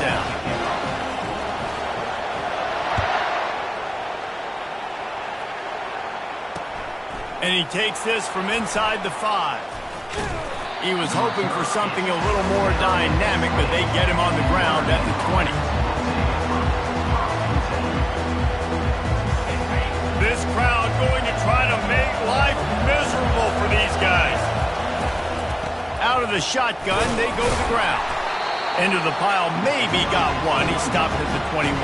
down. And he takes this from inside the 5. He was hoping for something a little more dynamic, but they get him on the ground at the 20. This crowd going to try to make life miserable for these guys. Out of the shotgun, they go to the ground. Into the pile, maybe got one. He stopped at the 21.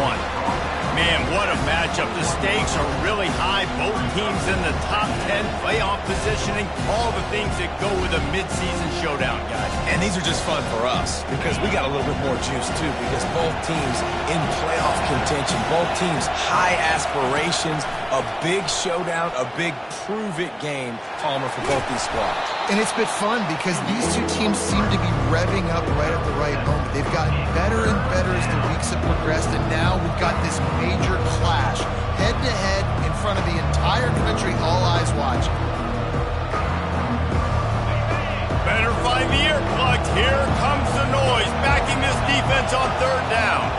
Man, what a matchup. The stakes are really high. Both teams in the top 10, playoff positioning, all the things that go with a midseason showdown, guys. And these are just fun for us because we got a little bit more juice, too, because both teams in playoff contention, both teams high aspirations, a big showdown, a big prove-it game, Palmer, for both these squads. And it's been fun because these two teams seem to be revving up right at the right moment. They've gotten better and better as the weeks have progressed, and now we've got this major clash, head-to-head, in front of the entire country, all eyes watching. Better find the earplugs. Here comes the noise, backing this defense on 3rd down.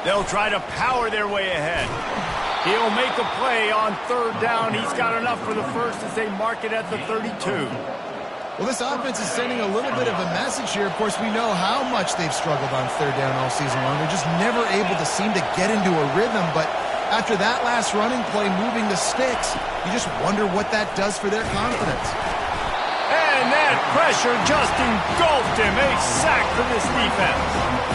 They'll try to power their way ahead. He'll make a play on 3rd down. He's got enough for the first as they mark it at the 32. Well, this offense is sending a little bit of a message here. Of course, we know how much they've struggled on 3rd down all season long. They're just never able to seem to get into a rhythm. But after that last running play moving the sticks, you just wonder what that does for their confidence. And that pressure just engulfed him. A sack for this defense.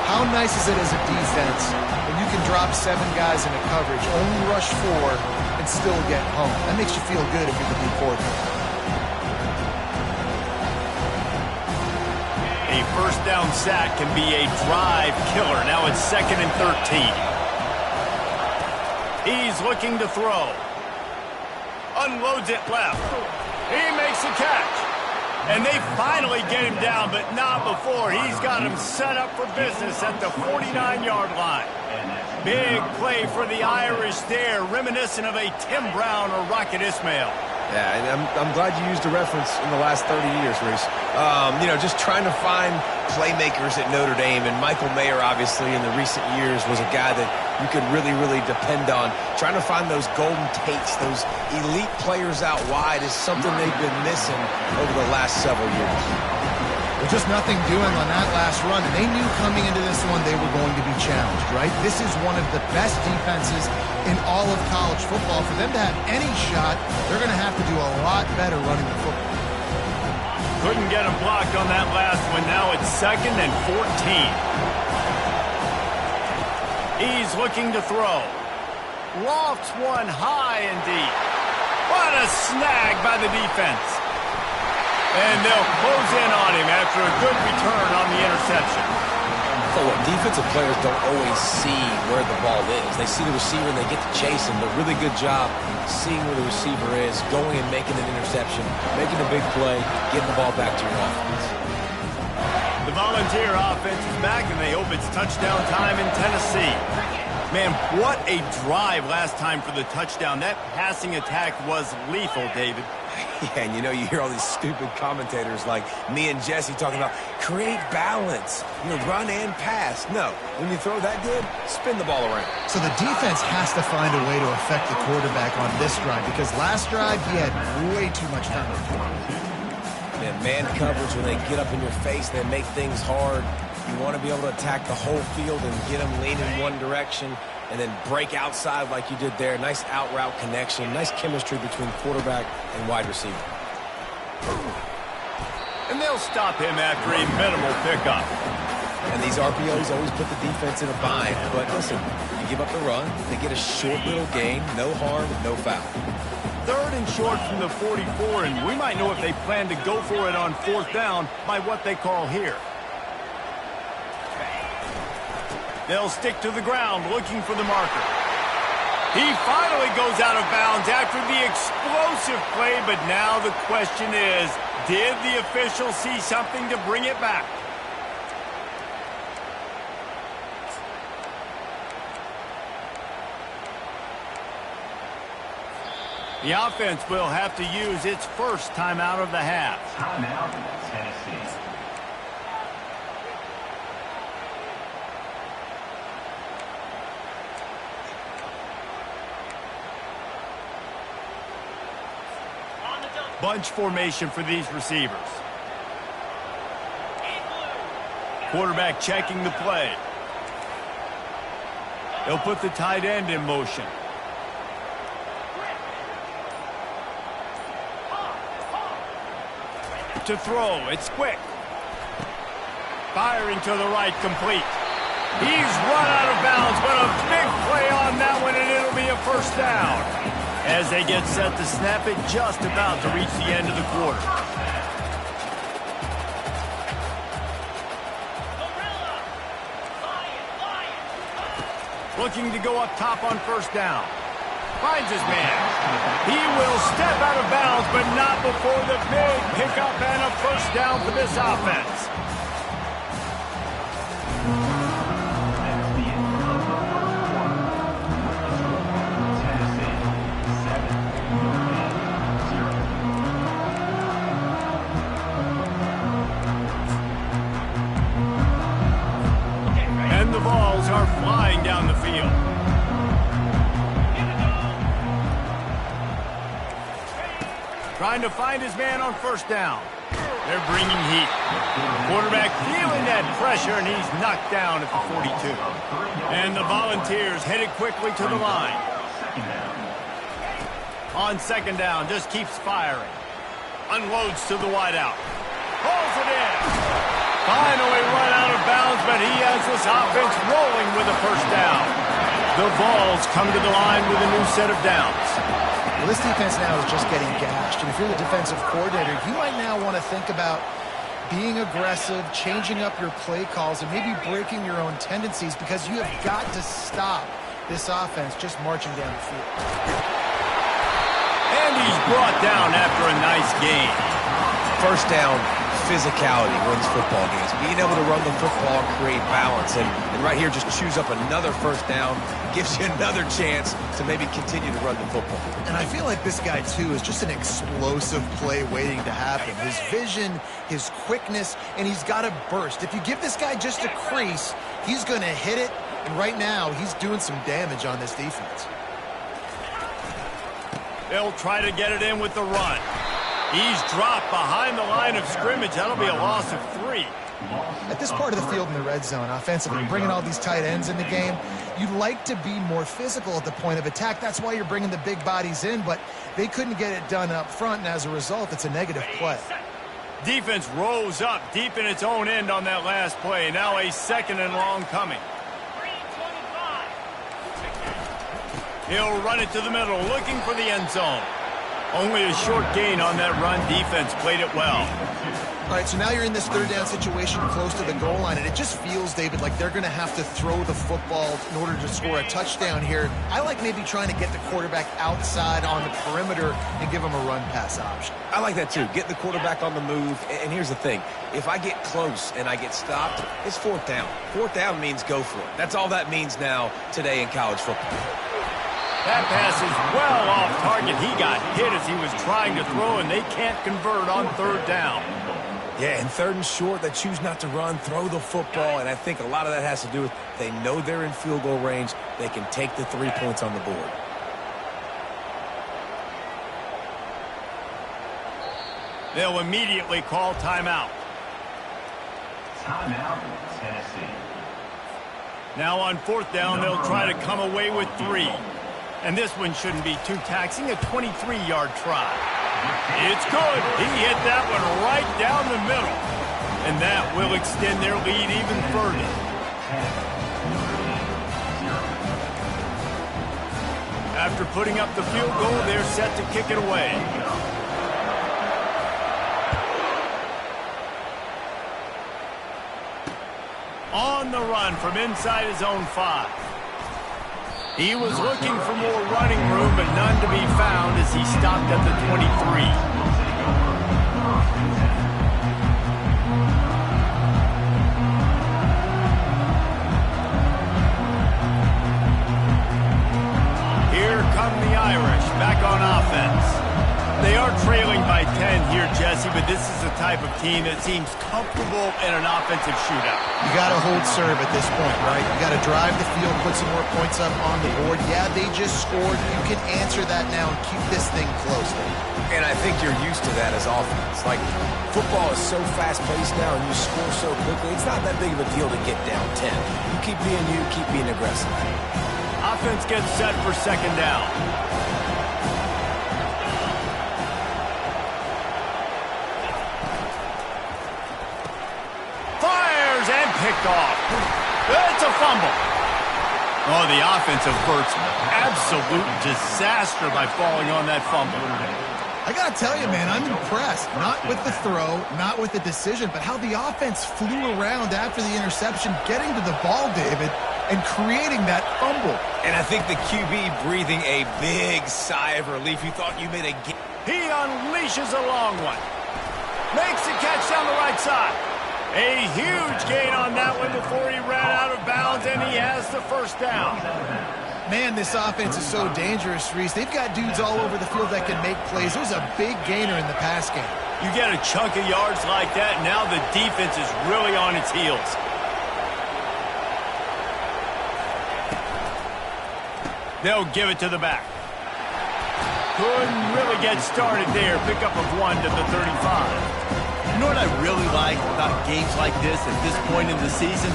How nice is it as a defense when you can drop 7 guys into coverage, only rush 4, and still get home? That makes you feel good if you're the D coordinator. A 1st down sack can be a drive killer. Now it's 2nd and 13. He's looking to throw. Unloads it left. He makes a catch. And they finally get him down, but not before. He's got him set up for business at the 49-yard line. Big play for the Irish there, reminiscent of a Tim Brown or Rocket Ismail. Yeah, and I'm glad you used a reference in the last 30 years, Reese. You know, just trying to find playmakers at Notre Dame, and Michael Mayer, obviously, in the recent years, was a guy that you could really, really depend on. Trying to find those golden takes, those elite players out wide is something they've been missing over the last several years. There's just nothing doing on that last run, and they knew coming into this one they were going to be challenged, right? This is one of the best defenses in all of college football. For them to have any shot, they're going to have to do a lot better running the football. Couldn't get him blocked on that last one. Now it's 2nd and 14. He's looking to throw. Lofts one high and deep. What a snag by the defense. And they'll close in on him after a good return on the interception. So what, defensive players don't always see where the ball is. They see the receiver and they get to chase him, but really good job seeing where the receiver is, going and making an interception, making a big play, getting the ball back to your offense. The Volunteer offense is back, and they hope it's touchdown time in Tennessee. Man, what a drive last time for the touchdown. That passing attack was lethal, David. Yeah, and you know, you hear all these stupid commentators like me and Jesse talking about create balance, you know, run and pass. No, when you throw that good, spin the ball around. So the defense has to find a way to affect the quarterback on this drive, because last drive he had way too much time to throw. Yeah, man coverage, when they get up in your face, they make things hard. You want to be able to attack the whole field and get them leaning one direction and then break outside like you did there. Nice out route connection, nice chemistry between quarterback and wide receiver. And they'll stop him after a minimal pickup. And these RPOs always put the defense in a bind. But listen, you give up the run, they get a short little gain, no harm, no foul. 3rd and short from the 44, and we might know if they plan to go for it on 4th down by what they call here. They'll stick to the ground looking for the marker. He finally goes out of bounds after the explosive play, but now the question is, did the official see something to bring it back? The offense will have to use its first timeout of the half. Timeout, Tennessee. Bunch formation for these receivers. Quarterback checking the play. They'll put the tight end in motion. To throw, it's quick. Firing to the right, complete. He's run out of bounds, but a big play on that one, and it'll be a first down. As they get set to snap it, just about to reach the end of the quarter. Looking to go up top on first down. Finds his man. He will step out of bounds, but not before the big pickup and a first down for this offense. And the balls are flying down the field. Trying to find his man on first down. They're bringing heat. Quarterback feeling that pressure, and he's knocked down at the 42. And the Volunteers headed quickly to the line. On second down, just keeps firing. Unloads to the wideout. Pulls it in. Finally run out of bounds, but he has this offense rolling with a first down. The Vols come to the line with a new set of downs. Well, this defense now is just getting gashed, and if you're the defensive coordinator, you might now want to think about being aggressive, changing up your play calls, and maybe breaking your own tendencies, because you have got to stop this offense just marching down the field. And he's brought down after a nice gain. First down, physicality wins football games. Being able to run the football, create balance, and right here just choose up another first down, gives you another chance to maybe continue to run the football. And I feel like this guy, too, is just an explosive play waiting to happen. His vision, his quickness, and he's got a burst. If you give this guy just a crease, he's going to hit it, and right now he's doing some damage on this defense. They'll try to get it in with the run. He's dropped behind the line of scrimmage. That'll be a loss of 3. At this part of the field in the red zone, offensively, bringing all these tight ends in the game, you'd like to be more physical at the point of attack. That's why you're bringing the big bodies in, but they couldn't get it done up front, and as a result, it's a negative play. Defense rose up deep in its own end on that last play. Now a second and long coming. He'll run it to the middle, looking for the end zone. Only a short gain on that run. Defense played it well. All right, so now you're in this third down situation close to the goal line, and it just feels, David, like they're going to have to throw the football in order to score a touchdown here. I like maybe trying to get the quarterback outside on the perimeter and give him a run-pass option. I like that, too. Get the quarterback on the move. And here's the thing. If I get close and I get stopped, it's fourth down. Fourth down means go for it. That's all that means now today in college football. That pass is well off target. He got hit as he was trying to throw, and they can't convert on third down. Yeah, and third and short, they choose not to run, throw the football, and I think a lot of that has to do with they know they're in field goal range. They can take the 3 points on the board. They'll immediately call timeout. Timeout, Tennessee. Now on fourth down, they'll try to come away with 3. And this one shouldn't be too taxing, a 23-yard try. It's good. He hit that one right down the middle. And that will extend their lead even further. After putting up the field goal, they're set to kick it away. On the run from inside his own 5. He was looking for more running room, but none to be found as he stopped at the 23. Here come the Irish back on offense. Jesse, but this is the type of team that seems comfortable in an offensive shootout. You got to hold serve at this point, right? You got to drive the field, put some more points up on the board. Yeah, they just scored. You can answer that now and keep this thing close. And I think you're used to that as offense. Like, football is so fast-paced now and you score so quickly, it's not that big of a deal to get down 10. You keep being aggressive. Offense gets set for second down. Fires and picked off. It's a fumble. Oh, the offense averts absolute disaster by falling on that fumble. I got to tell you, man, I'm impressed. Not with the throw, not with the decision, but how the offense flew around after the interception, getting to the ball, David, and creating that fumble. And I think the QB breathing a big sigh of relief. You thought you made a game. He unleashes a long one. Makes the catch down the right side. A huge gain on that one before he ran out of bounds, and he has the first down. Man, this offense is so dangerous, Reese. They've got dudes all over the field that can make plays. It was a big gainer in the pass game. You get a chunk of yards like that, now the defense is really on its heels. They'll give it to the back. Couldn't really get started there. Pickup of 1 to the 35. You know what I really like about games like this at this point in the season?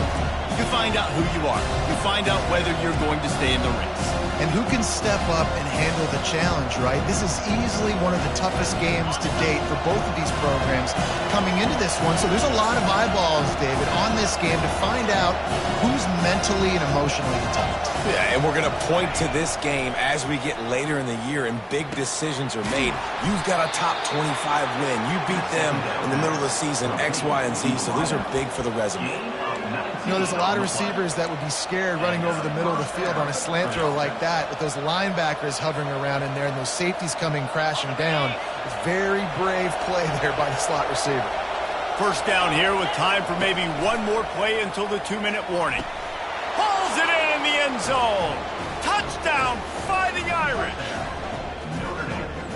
You find out who you are. You find out whether you're going to stay in the race. And who can step up and handle the challenge, right? This is easily one of the toughest games to date for both of these programs coming into this one. So there's a lot of eyeballs, David, on this game to find out who's mentally and emotionally tight. Yeah, and we're going to point to this game as we get later in the year and big decisions are made. You've got a top 25 win. You beat them in the middle of the season, X, Y, and Z. So these are big for the resume. You know, there's a lot of receivers that would be scared running over the middle of the field on a slant throw like that with those linebackers hovering around in there and those safeties coming crashing down. Very brave play there by the slot receiver. First down here with time for maybe one more play until the 2-minute warning. Hauls it in the end zone. Touchdown, Fighting Irish.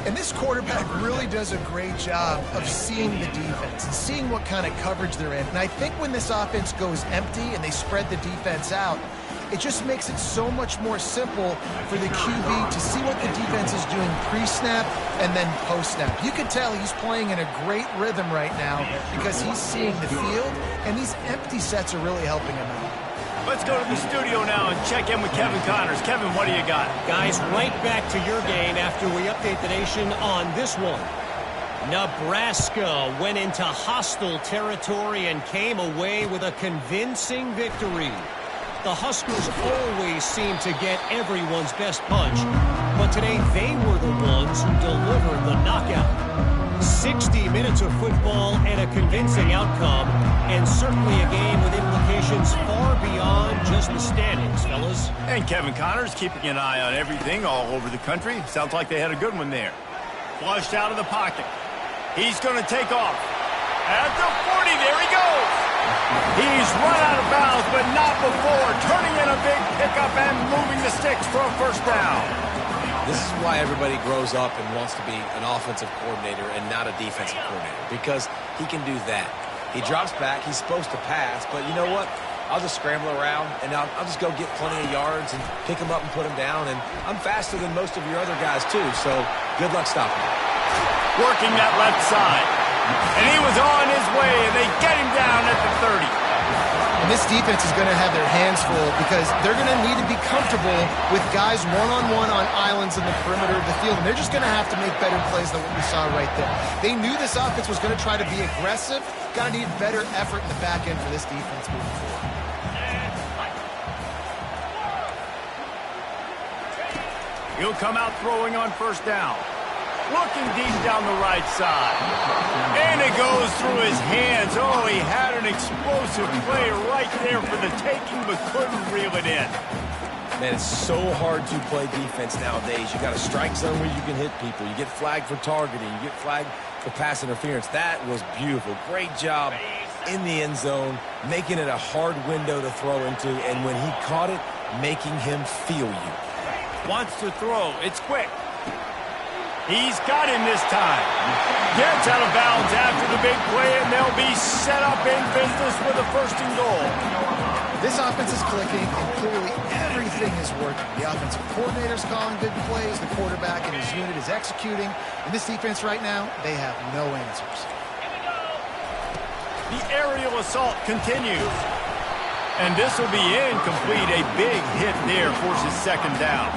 And this quarterback really does a great job of seeing the defense and seeing what kind of coverage they're in. And I think when this offense goes empty and they spread the defense out, it just makes it so much more simple for the QB to see what the defense is doing pre-snap and then post-snap. You can tell he's playing in a great rhythm right now because he's seeing the field, and these empty sets are really helping him out. Let's go to the studio now and check in with Kevin Connors. Kevin, what do you got? Guys, right back to your game after we update the nation on this one. Nebraska went into hostile territory and came away with a convincing victory. The Huskers always seem to get everyone's best punch, but today they were the ones who delivered the knockout. 60 minutes of football and a convincing outcome, and certainly a game with implications far beyond just the standings, fellas. And Kevin Connors keeping an eye on everything all over the country. Sounds like they had a good one there. Flushed out of the pocket. He's going to take off. At the 40, there he goes. He's run out of bounds, but not before. Turning in a big pickup and moving the sticks for a first down. This is why everybody grows up and wants to be an offensive coordinator and not a defensive coordinator, because he can do that. He drops back. He's supposed to pass, but you know what? I'll just scramble around, and I'll just go get plenty of yards and pick him up and put him down, and I'm faster than most of your other guys, too, so good luck stopping him. Working that left side. And he was on his way, and they get him down at the 30. And this defense is going to have their hands full because they're going to need to be comfortable with guys one-on-one on islands in the perimeter of the field. And they're just going to have to make better plays than what we saw right there. They knew this offense was going to try to be aggressive. Got to need better effort in the back end for this defense moving forward. He'll come out throwing on first down. Looking deep down the right side. And it goes through his hands. Oh, he had an explosive play right there for the taking, but couldn't reel it in. Man, it's so hard to play defense nowadays. You got a strike zone where you can hit people. You get flagged for targeting. You get flagged for pass interference. That was beautiful. Great job in the end zone, making it a hard window to throw into, and when he caught it, making him feel you. Wants to throw. It's quick. He's got him this time. Gets out of bounds after the big play, and they'll be set up in business with a 1st and goal. This offense is clicking, and clearly everything is working. The offensive coordinator's calling good plays. The quarterback and his unit is executing. And this defense right now, they have no answers. The aerial assault continues. And this will be incomplete. A big hit there forces 2nd down.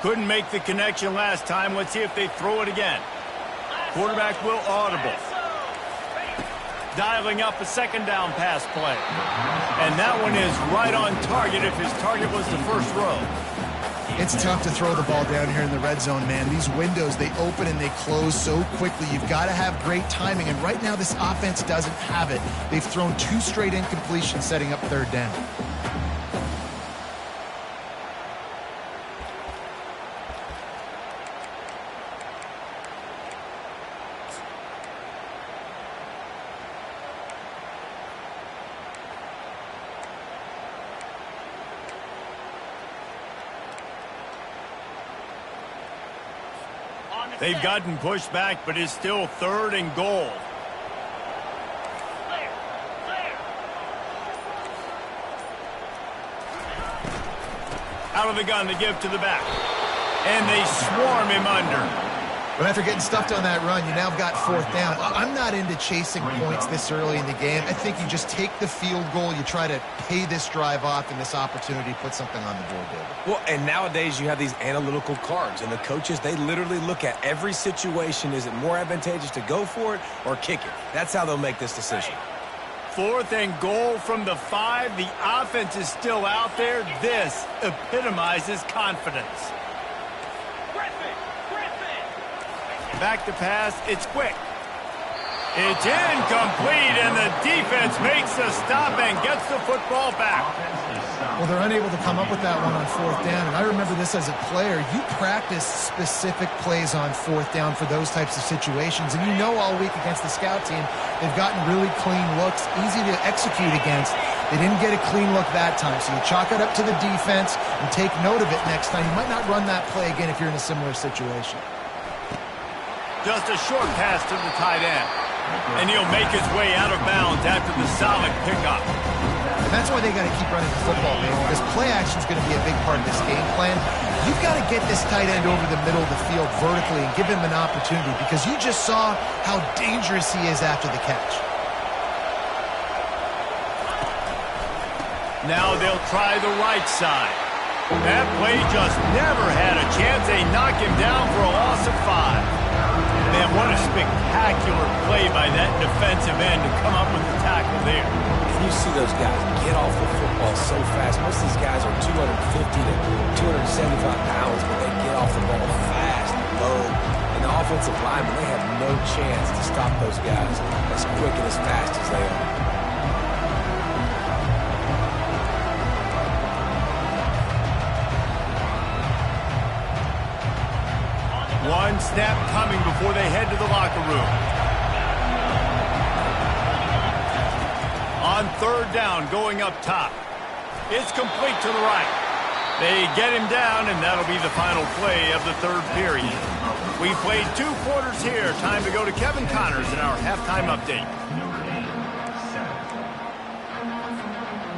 Couldn't make the connection last time. Let's see if they throw it again. Quarterback will audible. Dialing up a 2nd down pass play. And that one is right on target if his target was the first row. It's tough to throw the ball down here in the red zone, man. These windows, they open and they close so quickly. You've got to have great timing, and right now this offense doesn't have it. They've thrown 2 straight incompletions setting up 3rd down. They've gotten pushed back, but it's still 3rd and goal. Out of the gun to give to the back. And they swarm him under. But after getting stuffed on that run, you now got 4th down. I'm not into chasing points this early in the game. I think you just take the field goal, you try to pay this drive off, and this opportunity put something on the board, David. Well, and nowadays you have these analytical cards, and the coaches, they literally look at every situation. Is it more advantageous to go for it or kick it? That's how they'll make this decision. 4th and goal from the 5. The offense is still out there. This epitomizes confidence. Back to pass. It's quick. It's incomplete, and the defense makes the stop and gets the football back. Well, they're unable to come up with that one on 4th down, and I remember this as a player. You practice specific plays on 4th down for those types of situations, and you know all week against the scout team, they've gotten really clean looks, easy to execute against. They didn't get a clean look that time, so you chalk it up to the defense and take note of it next time. You might not run that play again if you're in a similar situation. Just a short pass to the tight end. And he'll make his way out of bounds after the solid pickup. And that's why they got to keep running the football, man, because play action is going to be a big part of this game plan. You've got to get this tight end over the middle of the field vertically and give him an opportunity, because you just saw how dangerous he is after the catch. Now they'll try the right side. That play just never had a chance. They knock him down for a loss of 5. Man, what a spectacular play by that defensive end to come up with the tackle there. And you see those guys get off the football so fast. Most of these guys are 250 to 275 pounds, but they get off the ball fast and low. And the offensive linemen, they have no chance to stop those guys as quick and as fast as they are. One snap coming before they head to the locker room. On 3rd down, going up top. It's complete to the right. They get him down, and that'll be the final play of the 3rd period. We played 2 quarters here. Time to go to Kevin Connors in our halftime update.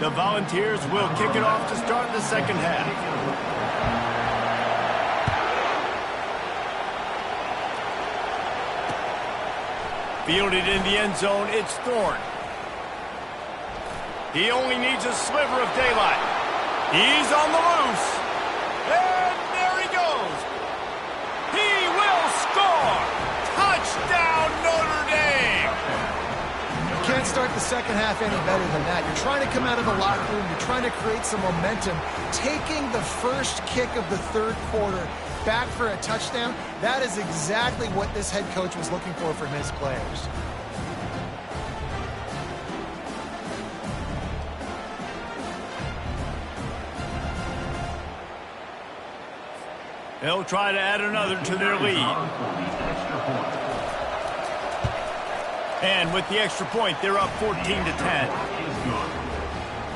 The Volunteers will kick it off to start the 2nd half. Fielded in the end zone, it's Thorne. He only needs a sliver of daylight. He's on the loose. And there he goes. He will score. Touchdown, Notre Dame. You can't start the 2nd half any better than that. You're trying to come out of the locker room. You're trying to create some momentum. Taking the first kick of the 3rd quarter back for a touchdown, that is exactly what this head coach was looking for from his players. They'll try to add another to their lead. And with the extra point, they're up 14-10.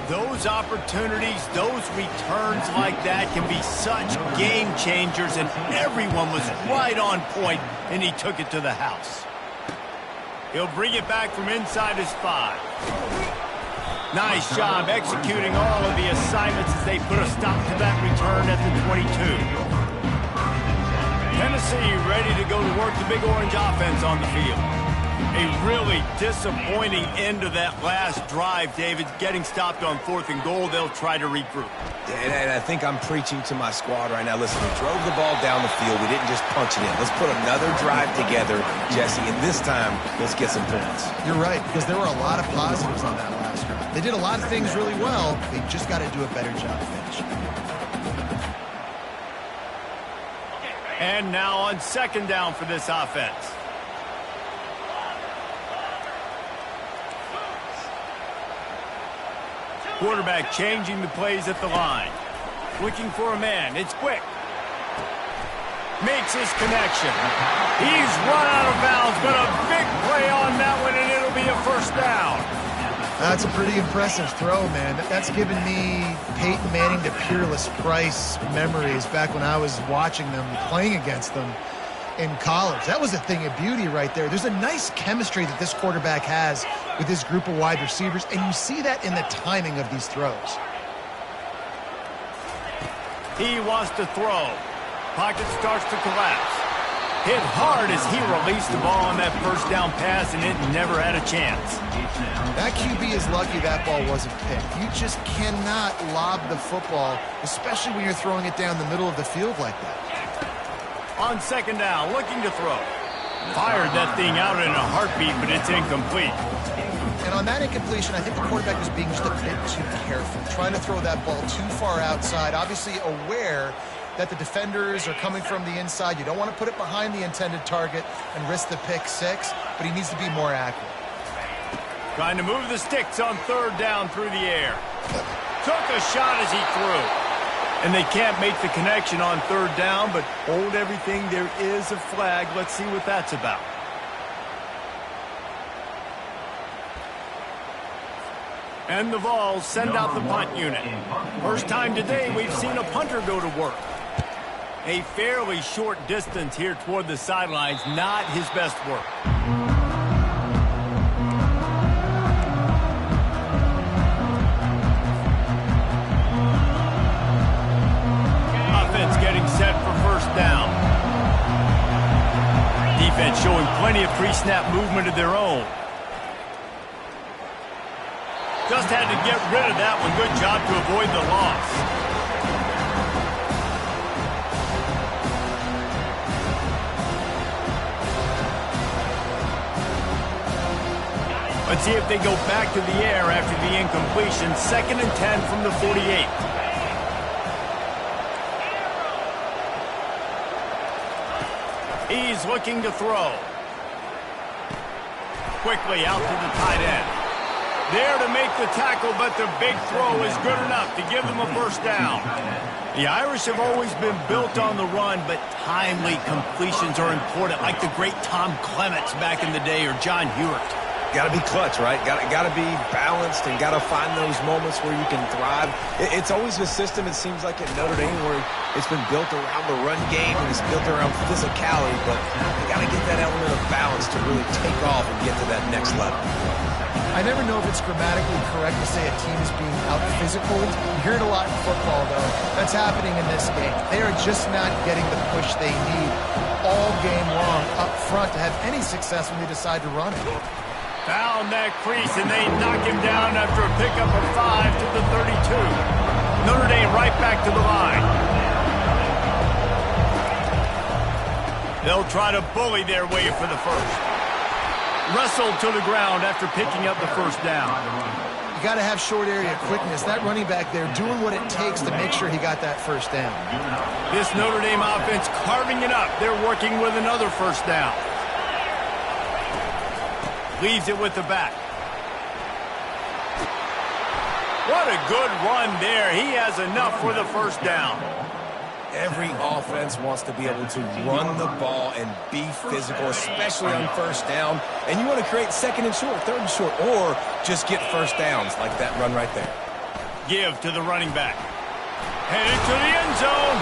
Those opportunities, those returns like that can be such game changers, and everyone was right on point, and he took it to the house. He'll bring it back from inside his 5. Nice job executing all of the assignments as they put a stop to that return at the 22. Tennessee ready to go to work the Big Orange offense on the field. A really disappointing end to that last drive, David. Getting stopped on 4th and goal, they'll try to regroup. And I think I'm preaching to my squad right now. Listen, we drove the ball down the field. We didn't just punch it in. Let's put another drive together, Jesse, and this time, let's get some points. You're right, because there were a lot of positives on that last drive. They did a lot of things really well. They just got to do a better job finishing. And now on 2nd down for this offense. Quarterback changing the plays at the line. Looking for a man. It's quick. Makes his connection. He's run out of bounds, but a big play on that one, and it'll be a 1st down. That's a pretty impressive throw, man. That's given me Peyton Manning to Peerless Price memories back when I was watching them, playing against them in college. That was a thing of beauty right there. There's a nice chemistry that this quarterback has with his group of wide receivers, and you see that in the timing of these throws. He wants to throw. Pocket starts to collapse. Hit hard as he released the ball on that 1st down pass, and it never had a chance. That QB is lucky that ball wasn't picked. You just cannot lob the football, especially when you're throwing it down the middle of the field like that. On 2nd down, looking to throw. Fired that thing out in a heartbeat, but it's incomplete. And on that incompletion, I think the quarterback was being just a bit too careful, trying to throw that ball too far outside, obviously aware that the defenders are coming from the inside. You don't want to put it behind the intended target and risk the pick 6, but he needs to be more accurate. Trying to move the sticks on 3rd down through the air. Took a shot as he threw. And they can't make the connection on 3rd down, but hold everything. There is a flag. Let's see what that's about. And the Vols send out the punt unit. First time today we've seen a punter go to work. A fairly short distance here toward the sidelines, not his best work. Offense getting set for 1st down. Defense showing plenty of pre-snap movement of their own. Just had to get rid of that one. Good job to avoid the loss. Let's see if they go back to the air after the incompletion. 2nd and 10 from the 48. He's looking to throw. Quickly out to the tight end. There to make the tackle, but the big throw is good enough to give them a 1st down. The Irish have always been built on the run, but timely completions are important, like the great Tom Clements back in the day or John Hewart. Got to be clutch, right? Got to be balanced and got to find those moments where you can thrive. It's always a system, it seems like, at Notre Dame where it's been built around the run game and it's built around physicality, but you got to get that element of balance to really take off and get to that next level. I never know if it's grammatically correct to say a team is being out-physical. You hear it a lot in football, though. That's happening in this game. They are just not getting the push they need all game long up front to have any success when they decide to run it. Found that crease, and they knock him down after a pickup of 5 to the 32. Notre Dame right back to the line. They'll try to bully their way for the 1st. Wrestled to the ground after picking up the 1st down. You got to have short area quickness. That running back there doing what it takes to make sure he got that 1st down. This Notre Dame offense carving it up. They're working with another 1st down. Leaves it with the back. What a good run there. He has enough for the 1st down. Every offense wants to be able to run the ball and be physical, especially on first down. And you want to create second and short, third and short, or just get first downs like that run right there. Give to the running back. Headed to the end zone.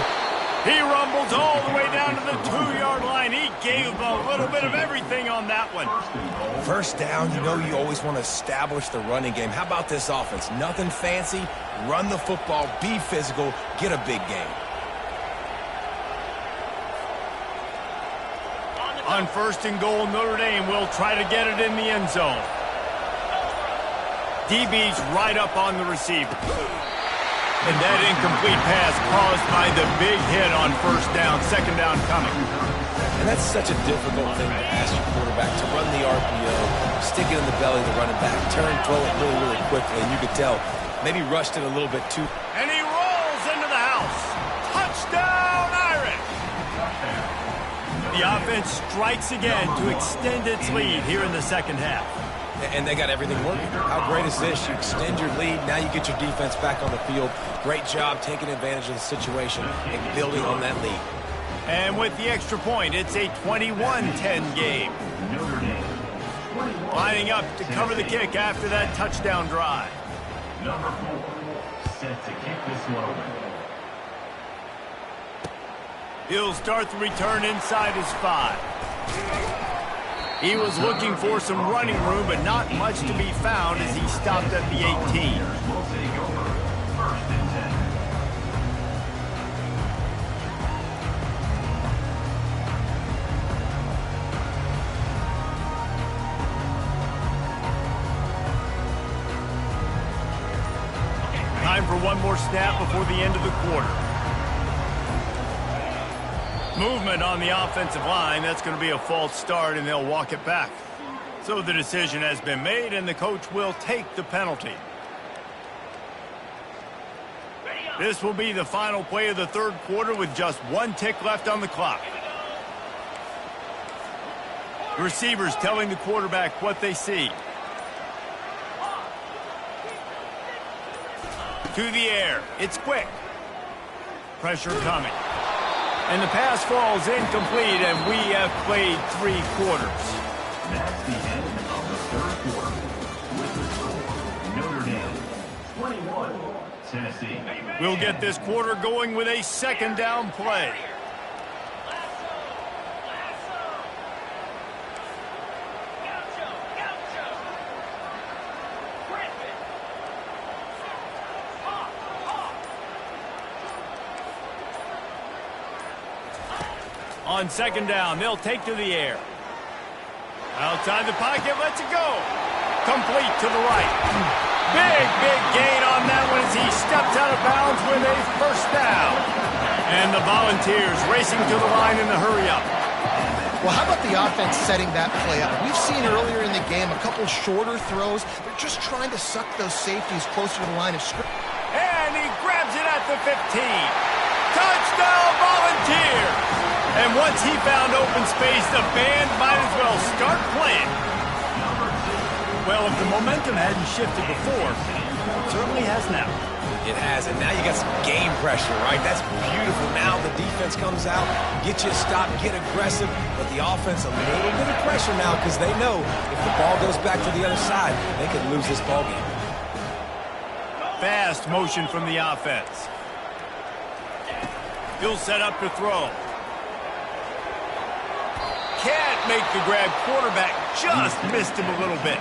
He rumbles all the way down to the 2-yard line. He gave a little bit of everything on that one. First down, you know you always want to establish the running game. How about this offense? Nothing fancy. Run the football, be physical, get a big gain. On 1st and goal, Notre Dame will try to get it in the end zone. DB's right up on the receiver. And that incomplete pass caused by the big hit on first down, second down coming. And that's such a difficult thing to ask your quarterback, to run the RPO, stick it in the belly of the running back, turn, throw it really, really quickly, and you could tell maybe rushed it a little bit too. And he rolls into the house. Touchdown, Irish! The offense strikes again to extend its lead here in the second half. And they got everything working. How great is this? You extend your lead, now you get your defense back on the field. Great job taking advantage of the situation and building on that lead. And with the extra point, it's a 21-10 game. Lining up to cover the kick after that touchdown drive. Number 4, set to kick this one away. He'll start the return inside his 5. He was looking for some running room, but not much to be found as he stopped at the 18. Will take over. 1st and 10. Time for one more snap before the end of the quarter. Movement on the offensive line. That's going to be a false start, and they'll walk it back. So the decision has been made, and the coach will take the penalty. This will be the final play of the third quarter with just 1 tick left on the clock. The receivers telling the quarterback what they see. To the air. It's quick. Pressure coming. And the pass falls incomplete, and we have played 3 quarters. That's the end of the third quarter. With the score, Notre Dame 21, Tennessee. We'll get this quarter going with a second down play. On second down, they'll take to the air. Outside the pocket, lets it go. Complete to the right. Big gain on that one as he steps out of bounds with a first down. And the Volunteers racing to the line in the hurry-up. Well, how about the offense setting that play up? We've seen earlier in the game a couple shorter throws. They're just trying to suck those safeties closer to the line of scrimmage. And he grabs it at the 15. Touchdown, Volunteers! And once he found open space, the band might as well start playing. Well, if the momentum hadn't shifted before, it certainly has now. It has, and now you got some game pressure, right? That's beautiful. Now the defense comes out, get you to stop, get aggressive, but the offense a little bit of pressure now because they know if the ball goes back to the other side, they could lose this ball game. Fast motion from the offense. He'll set up to throw. Can't make the grab. Quarterback just missed him a little bit.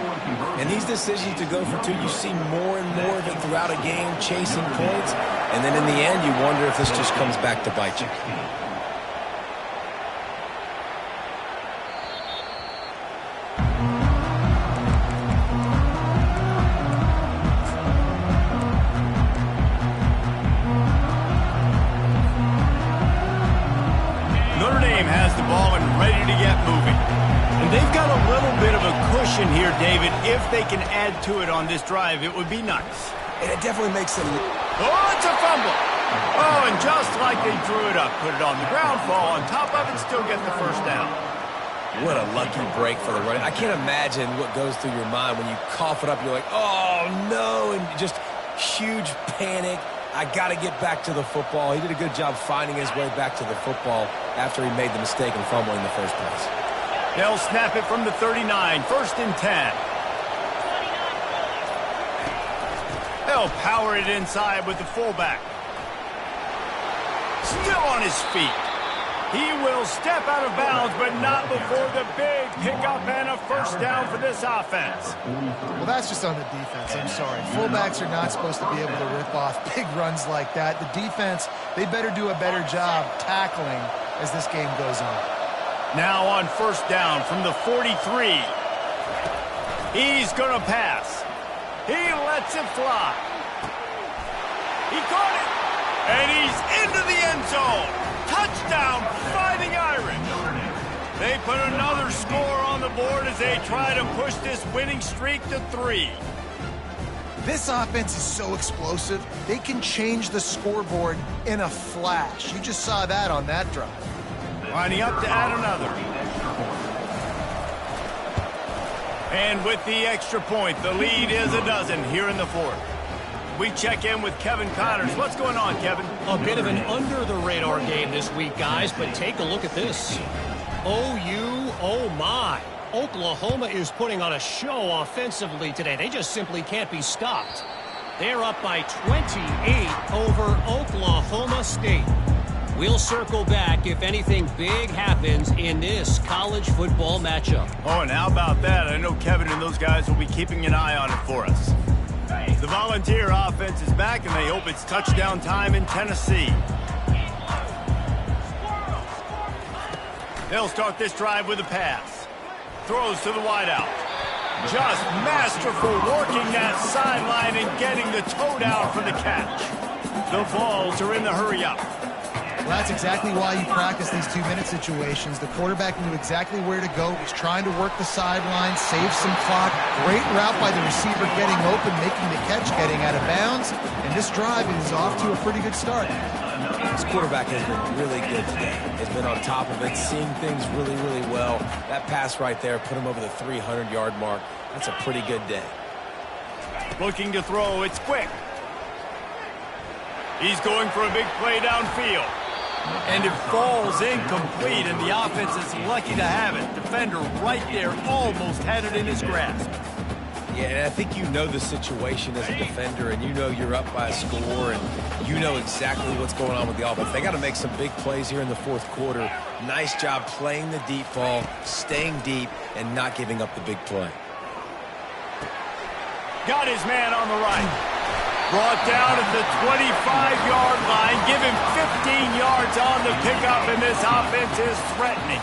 And these decisions to go for 2, you see more and more of it throughout a game, chasing points. And then in the end, you wonder if this just comes back to bite you. Notre Dame has the ball and ready to get moving. And they've got a little bit of a cushion here, David. If they can add to it on this drive, it would be nice. And it definitely makes it... Oh, it's a fumble. Oh, and just like they drew it up, put it on the ground, fall on top of it, still get the first down. What a lucky break for the running. I can't imagine what goes through your mind when you cough it up. You're like, oh, no, and just huge panic. I got to get back to the football. He did a good job finding his way back to the football after he made the mistake and fumble in the first place. They'll snap it from the 39, 1st and 10. They'll power it inside with the fullback. Still on his feet. He will step out of bounds, but not before the big pickup and a first down for this offense. Well, that's just on the defense. I'm sorry. Fullbacks are not supposed to be able to rip off big runs like that. The defense, they better do a better job tackling as this game goes on. Now on first down from the 43. He's going to pass. He lets it fly. He caught it. And he's into the end zone. Touchdown, Fighting Irish. They put another score on the board as they try to push this winning streak to 3. This offense is so explosive, they can change the scoreboard in a flash. You just saw that on that drive. Lining up to add another. And with the extra point, the lead is a dozen here in the 4th. We check in with Kevin Connors. What's going on, Kevin? A bit of an under-the-radar game this week, guys, but take a look at this. OU, oh my. Oklahoma is putting on a show offensively today. They just simply can't be stopped. They're up by 28 over Oklahoma State. We'll circle back if anything big happens in this college football matchup. Oh, and how about that? I know Kevin and those guys will be keeping an eye on it for us. The Volunteer offense is back, and they hope it's touchdown time in Tennessee. They'll start this drive with a pass. Throws to the wideout. Just masterful working that sideline and getting the toe down for the catch. The Vols are in the hurry-up. Well, that's exactly why you practice these 2-minute situations. The quarterback knew exactly where to go. He's trying to work the sideline, save some clock. Great route by the receiver getting open, making the catch, getting out of bounds. And this drive is off to a pretty good start. This quarterback has been really good today. He's been on top of it, seeing things really, really well. That pass right there put him over the 300-yard mark. That's a pretty good day. Looking to throw. It's quick. He's going for a big play downfield. And it falls incomplete, and the offense is lucky to have it. Defender right there almost had it in his grasp. Yeah, and I think you know the situation as a defender, and you know you're up by a score, and you know exactly what's going on with the offense. They got to make some big plays here in the 4th quarter. Nice job playing the deep ball, staying deep, and not giving up the big play. Got his man on the right. Brought down at the 25-yard line. Give him 15 yards on the pickup, and this offense is threatening.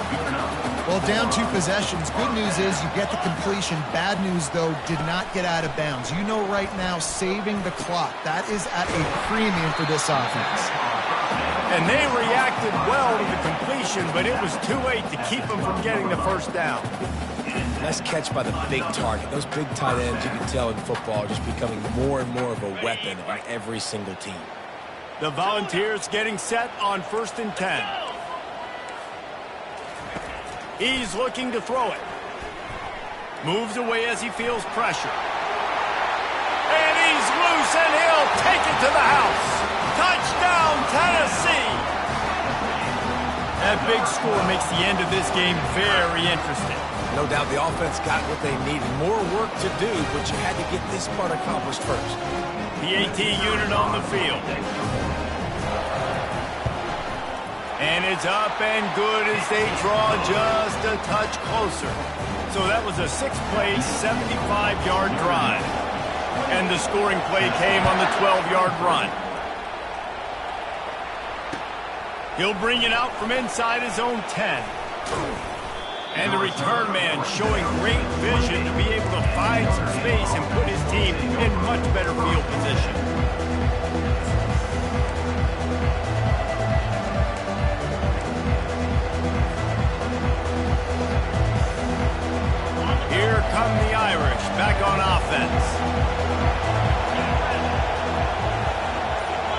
Well, down 2 possessions. Good news is you get the completion. Bad news, though, did not get out of bounds. You know right now, saving the clock. That is at a premium for this offense. And they reacted well to the completion, but it was too late to keep them from getting the first down. Nice catch by the big target. Those big tight ends, you can tell in football, are just becoming more and more of a weapon on every single team. The Volunteers getting set on 1st and 10. He's looking to throw it. Moves away as he feels pressure. And he's loose, and he'll take it to the house. Touchdown, Tennessee! That big score makes the end of this game very interesting. No doubt the offense got what they needed. More work to do, but you had to get this part accomplished first. The AT unit on the field. And it's up and good as they draw just a touch closer. So that was a 6-play, 75-yard drive. And the scoring play came on the 12-yard run. He'll bring it out from inside his own 10. And the return man showing great vision to be able to find some space and put his team in much better field position. Here come the Irish back on offense.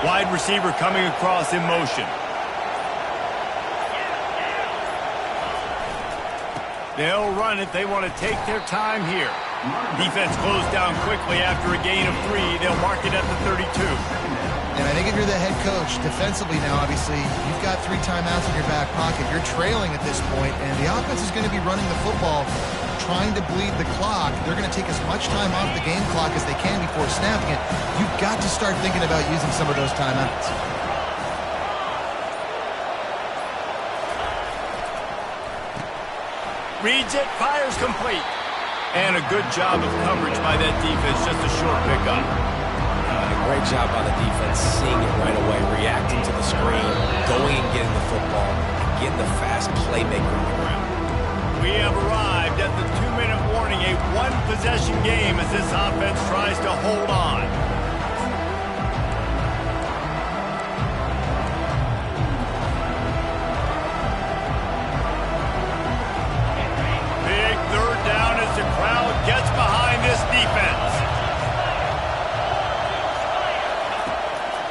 Wide receiver coming across in motion. They'll run it. They want to take their time here. Defense closed down quickly after a gain of 3. They'll mark it at the 32. And I think if you're the head coach, defensively now, obviously, you've got 3 timeouts in your back pocket. You're trailing at this point, and the offense is going to be running the football, trying to bleed the clock. They're going to take as much time off the game clock as they can before snapping it. You've got to start thinking about using some of those timeouts. Reads it, fires complete. And a good job of coverage by that defense, just a short pickup. Great job by the defense, seeing it right away, reacting to the screen, going and getting the football, and getting the fast playmaker on the ground. We have arrived at the 2-minute warning, a one-possession game as this offense tries to hold on. Big 3rd down as the crowd gets behind this defense.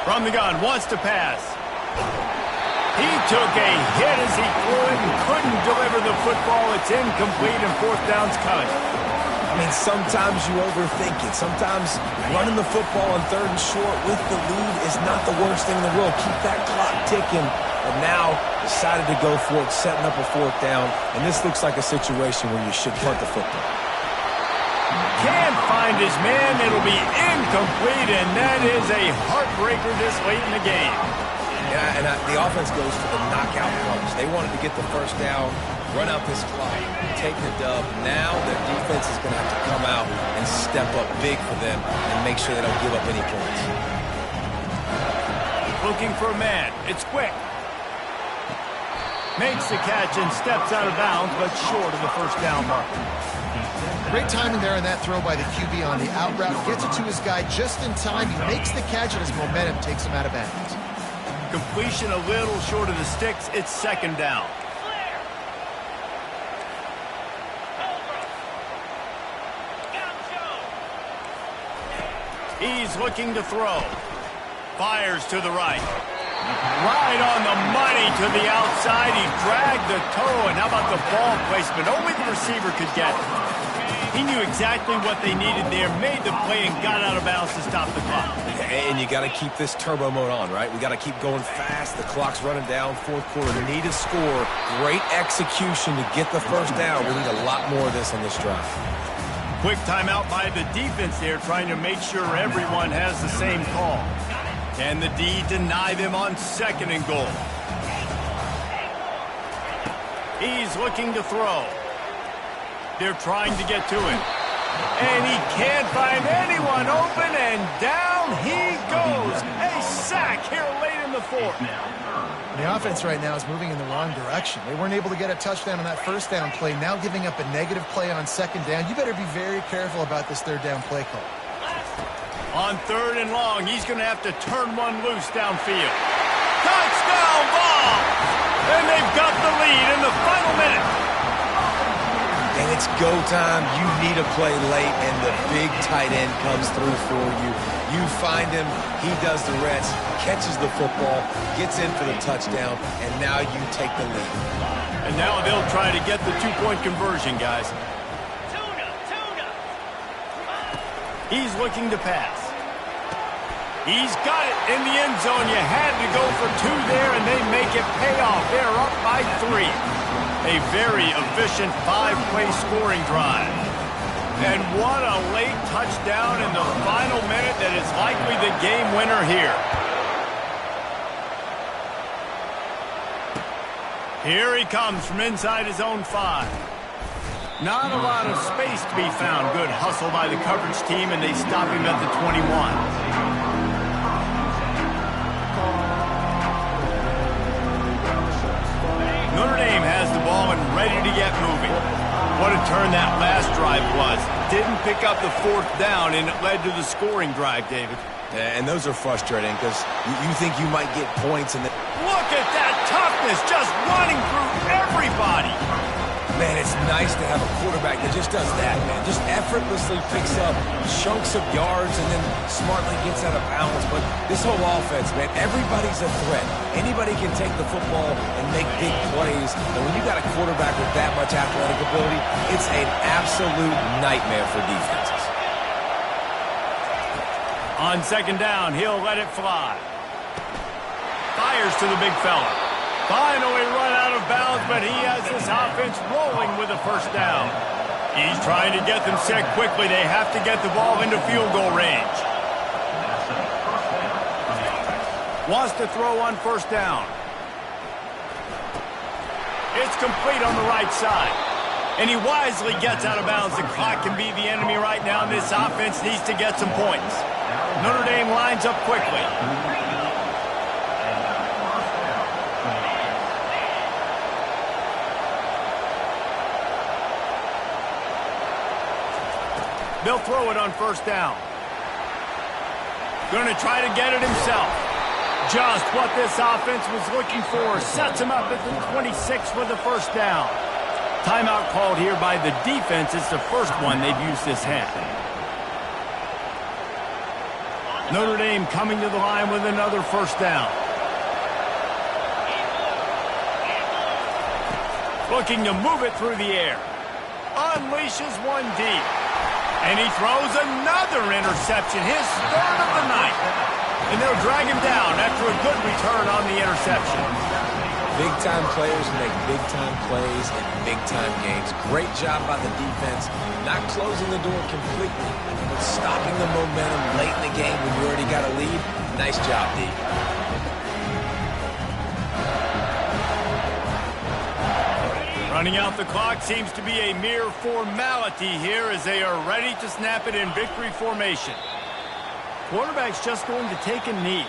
From the gun, wants to pass. He took a hit as he threw it and couldn't deliver the football. It's incomplete and 4th down's coming. I mean, sometimes you overthink it. Sometimes running the football on 3rd and short with the lead is not the worst thing in the world. Keep that clock ticking. But now decided to go for it, setting up a 4th down. And this looks like a situation where you should punt the football. Can't find his man. It'll be incomplete, and that is a heartbreaker this late in the game. Yeah, and the offense goes for the knockout punch. They wanted to get the 1st down, run out this clock, take the dub. Now their defense is going to have to come out and step up big for them and make sure they don't give up any points. Looking for a man. It's quick. Makes the catch and steps out of bounds, but short of the 1st down marker. Great timing there on that throw by the QB on the out route. Gets it to his guy just in time. He makes the catch, and his momentum takes him out of bounds. Completion a little short of the sticks. It's 2nd down. He's looking to throw. Fires to the right. Right on the money to the outside. He dragged the toe, and how about the ball placement? Only the receiver could get it. He knew exactly what they needed there, made the play, and got out of bounds to stop the clock. And you got to keep this turbo mode on, right? We got to keep going fast. The clock's running down. 4th quarter, they need to score. Great execution to get the 1st down. We need a lot more of this on this drive. Quick timeout by the defense there, trying to make sure everyone has the same call. Can the D deny them on 2nd and goal? He's looking to throw. They're trying to get to him. And he can't find anyone open, and down he goes. A sack here late in the 4th. The offense right now is moving in the wrong direction. They weren't able to get a touchdown on that 1st down play, now giving up a negative play on 2nd down. You better be very careful about this 3rd down play call. On 3rd and long, he's going to have to turn one loose downfield. Touchdown ball! And they've got the lead in the final minute. And it's go time. You need a play late, and the big tight end comes through for you. You find him, he does the rest, catches the football, gets in for the touchdown, and now you take the lead. And now they'll try to get the 2-point conversion, guys. He's looking to pass. He's got it in the end zone. You had to go for 2 there, and they make it pay off. They're up by 3. A very efficient 5-play scoring drive. And what a late touchdown in the final minute that is likely the game winner here. Here he comes from inside his own 5. Not a lot of space to be found. Good hustle by the coverage team, and they stop him at the 21. Notre Dame has the ball and ready to get moving. What a turn that last drive was. Didn't pick up the 4th down, and it led to the scoring drive, David. Yeah, and those are frustrating because you think you might get points. And look at that toughness, just running through everybody. Man, it's nice to have a quarterback that just does that, man. Just effortlessly picks up chunks of yards and then smartly gets out of bounds. But this whole offense, man, everybody's a threat. Anybody can take the football and make big plays. And when you got a quarterback with that much athletic ability, it's an absolute nightmare for defenses. On 2nd down, he'll let it fly. fires to the big fella. Finally run out of bounds, but he has this offense rolling with a first down. He's trying to get them set quickly. They have to get the ball into field goal range. Wants to throw on first down. It's complete on the right side. And he wisely gets out of bounds. The clock can be the enemy right now, and this offense needs to get some points. Notre Dame lines up quickly. They'll throw it on first down. Going to try to get it himself. Just what this offense was looking for. Sets him up at the 26 for the first down. Timeout called here by the defense. It's the first one they've used this half. Notre Dame coming to the line with another first down. Looking to move it through the air. Unleashes one deep. And he throws another interception, his third of the night. And they'll drag him down after a good return on the interception. Big-time players make big-time plays in big-time games. Great job by the defense, not closing the door completely, but stopping the momentum late in the game when you already got a lead. Nice job, D. Running out the clock seems to be a mere formality here as they are ready to snap it in victory formation. Quarterback's just going to take a knee.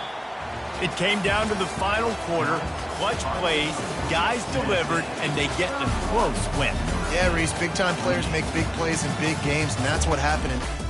It came down to the final quarter. Clutch plays, guys delivered, and they get a close win. Yeah, Reese, big-time players make big plays in big games, and that's what happened in